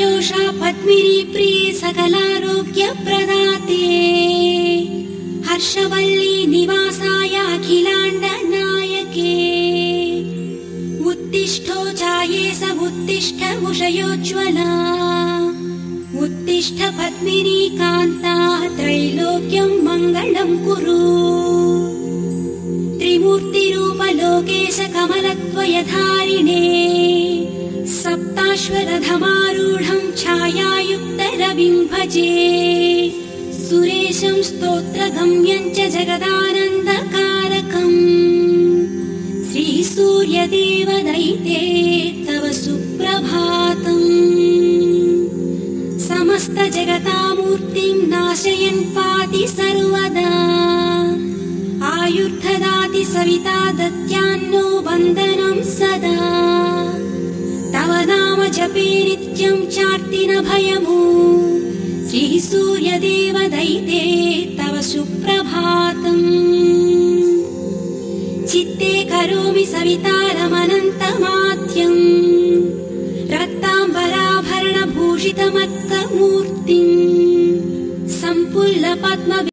योषा पद्मिनी प्रिये सकलारोग्यप्रदाते हर्षवल्ली निवासाय अखिलाण्ड नायके उत्तिष्ठो जायेस उत्तिष्ठ उषयोज्ज्वला उत्तिष्ठ पद्मिनी कान्ता त्रैलोक्यं मङ्गलं कुरु त्रिमूर्तिरूपलोकेश कमलद्वयधारिणे सप्ताश्वरथमारूढं छायायुक्तरविं भजे सुरेशं स्तोत्रगम्यं च जगदानन्दकारकम् श्रीसूर्यदेवदैते तव सुप्रभातम् समस्त जगतामूर्तिं नाशयन् पाति सर्वदा आयुर्ददाति सविता दत्यान्नो वन्दनं सदा तव नाम जपे नित्यं चार्ति न भयमु श्रीसूर्यदेवदैते तव सुप्रभातम् चित्ते करोमि सवितारमनन्तमाद्यम् रक्ताम्बराभरणभूषितमत्तमूर्तिम् सम्पुल्लपद्म